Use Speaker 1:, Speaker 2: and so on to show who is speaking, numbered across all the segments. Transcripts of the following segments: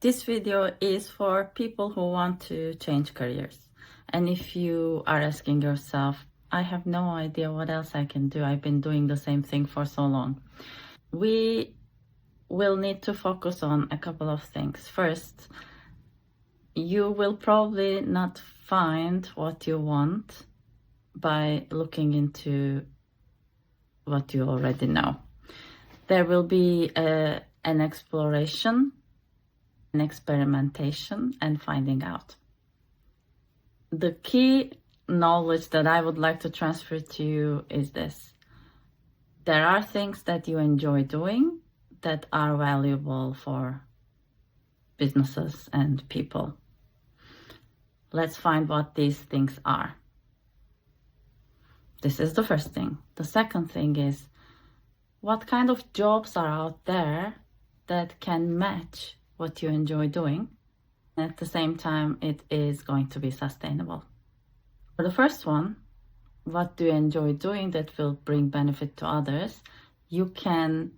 Speaker 1: This video is for people who want to change careers. And if you are asking yourself, I have no idea what else I can do, I've been doing the same thing for so long, we will need to focus on a couple of things. First, you will probably not find what you want by looking into what you already know. There will be an exploration, an experimentation, and finding out. The key knowledge that I would like to transfer to you is this. There are things that you enjoy doing that are valuable for businesses and people. Let's find what these things are. This is the first thing. The second thing is, what kind of jobs are out there that can match what you enjoy doing? At the same time, it is going to be sustainable. For the first one, what do you enjoy doing that will bring benefit to others? You can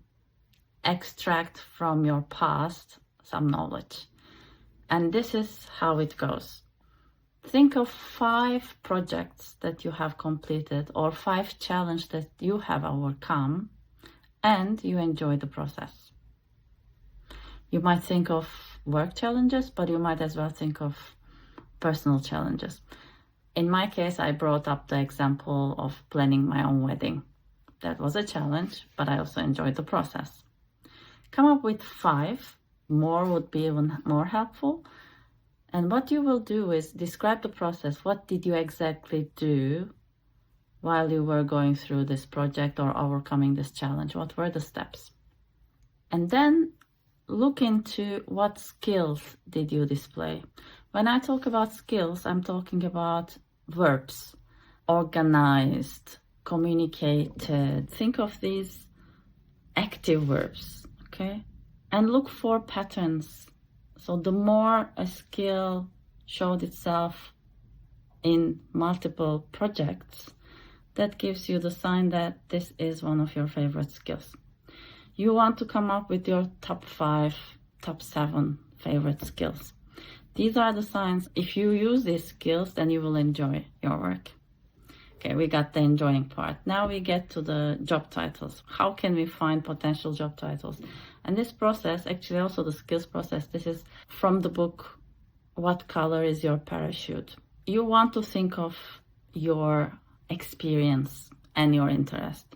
Speaker 1: extract from your past some knowledge. And this is how it goes. Think of 5 projects that you have completed or 5 challenges that you have overcome and you enjoy the process. You might think of work challenges, but you might as well think of personal challenges. In my case, I brought up the example of planning my own wedding. That was a challenge, but I also enjoyed the process. Come up with 5, more would be even more helpful. And what you will do is describe the process. What did you exactly do while you were going through this project or overcoming this challenge? What were the steps? And then look into what skills did you display. When I talk about skills, I'm talking about verbs, organized, communicated. Think of these active verbs, okay? And look for patterns. So the more a skill showed itself in multiple projects, that gives you the sign that this is one of your favorite skills. You want to come up with your top 5, top 7 favorite skills. These are the signs. If you use these skills, then you will enjoy your work. Okay, we got the enjoying part. Now we get to the job titles. How can we find potential job titles? And this process, actually also the skills process, this is from the book, What Color is Your Parachute? You want to think of your experience and your interest.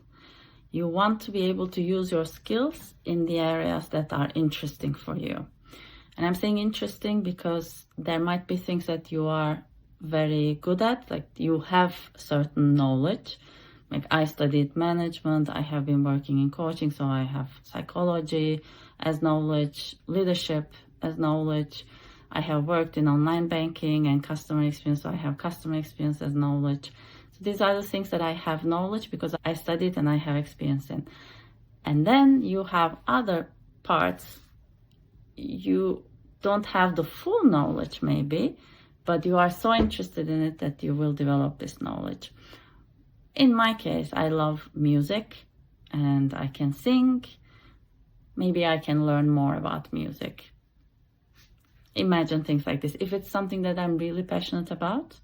Speaker 1: You want to be able to use your skills in the areas that are interesting for you. And I'm saying interesting because there might be things that you are very good at, like you have certain knowledge. Like I studied management, I have been working in coaching, so I have psychology as knowledge, leadership as knowledge. I have worked in online banking and customer experience, so I have customer experience as knowledge. So these are the things that I have knowledge because I studied and I have experience in. And then you have other parts. You don't have the full knowledge maybe, but you are so interested in it that you will develop this knowledge. In my case, I love music and I can sing. Maybe I can learn more about music. Imagine things like this. If it's something that I'm really passionate about,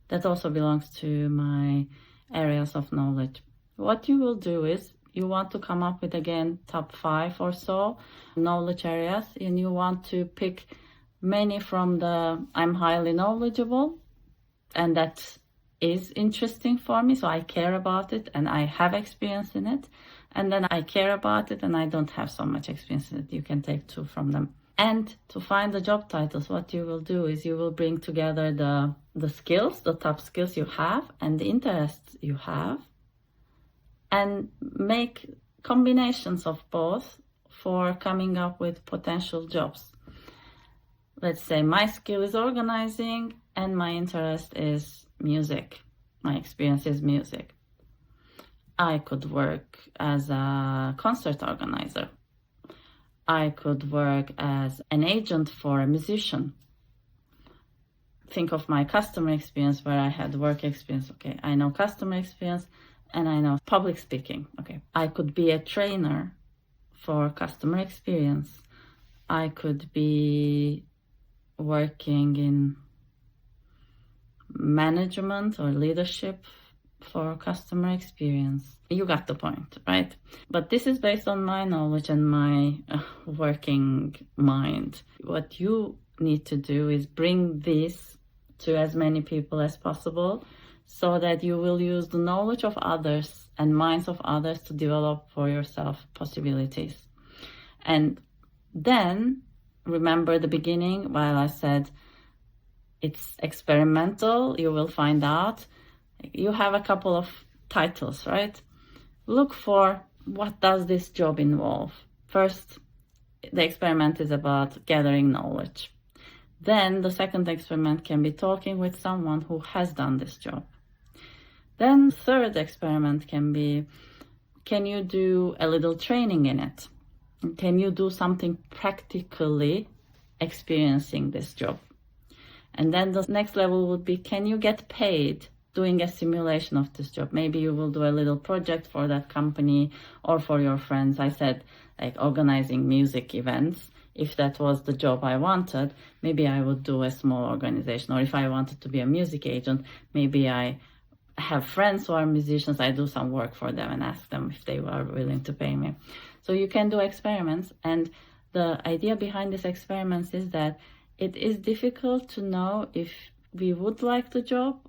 Speaker 1: that also belongs to my areas of knowledge. What you will do is you want to come up with, again, top 5 or so knowledge areas, and you want to pick many from the I'm highly knowledgeable, and that is interesting for me, so I care about it and I have experience in it. And then I care about it and I don't have so much experience in it. You can take 2 from them. And to find the job titles, what you will do is you will bring together the skills, the top skills you have and the interests you have, and make combinations of both for coming up with potential jobs. Let's say my skill is organizing and my interest is music. My experience is music. I could work as a concert organizer. I could work as an agent for a musician. Think of my customer experience where I had work experience. Okay, I know customer experience and I know public speaking. Okay, I could be a trainer for customer experience. I could be working in management or leadership for customer experience. You got the point, right? But this is based on my knowledge and my working mind. What you need to do is bring this to as many people as possible so that you will use the knowledge of others and minds of others to develop for yourself possibilities. And then remember the beginning while I said it's experimental, you will find out. You have a couple of titles, right? Look for what does this job involve. First, the experiment is about gathering knowledge. Then the second experiment can be talking with someone who has done this job. Then third experiment can be, can you do a little training in it? Can you do something practically experiencing this job? And then the next level would be, can you get paid doing a simulation of this job? Maybe you will do a little project for that company or for your friends. I said like organizing music events. If that was the job I wanted, maybe I would do a small organization. Or if I wanted to be a music agent, maybe I have friends who are musicians. I do some work for them and ask them if they were willing to pay me. So you can do experiments. And the idea behind these experiments is that it is difficult to know if we would like the job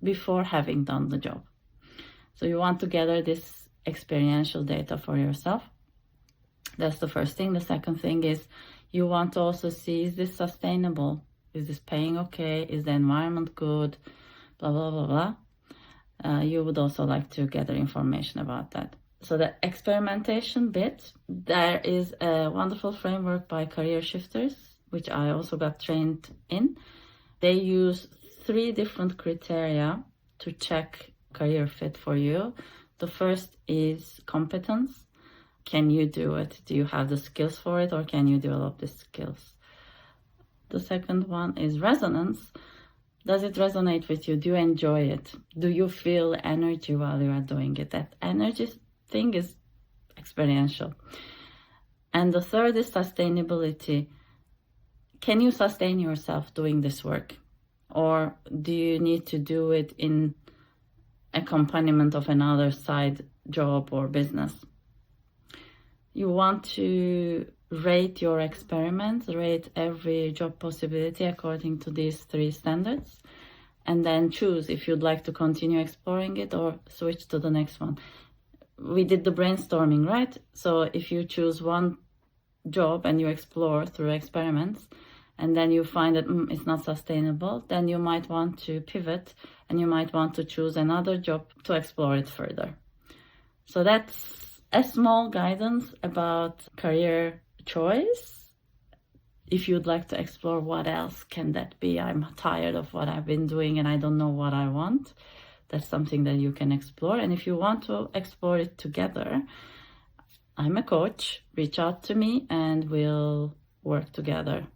Speaker 1: before having done the job. So you want to gather this experiential data for yourself. That's the first thing. The second thing is you want to also see, is this sustainable? Is this paying okay? Is the environment good? Blah, blah, blah, blah. You would also like to gather information about that. So the experimentation bit, there is a wonderful framework by Career Shifters, which I also got trained in. They use 3 different criteria to check career fit for you. The first is competence. Can you do it? Do you have the skills for it, or can you develop the skills? The second one is resonance. Does it resonate with you? Do you enjoy it? Do you feel energy while you are doing it? That energy thing is experiential. And the third is sustainability. Can you sustain yourself doing this work? Or do you need to do it in accompaniment of another side job or business? You want to rate your experiments, rate every job possibility according to these 3 standards, and then choose if you'd like to continue exploring it or switch to the next one. We did the brainstorming, right? So if you choose one job and you explore through experiments, and then you find that it's not sustainable, then you might want to pivot and you might want to choose another job to explore it further. So that's a small guidance about career choice. If you'd like to explore what else can that be, I'm tired of what I've been doing and I don't know what I want, that's something that you can explore. And if you want to explore it together, I'm a coach. Reach out to me and we'll work together.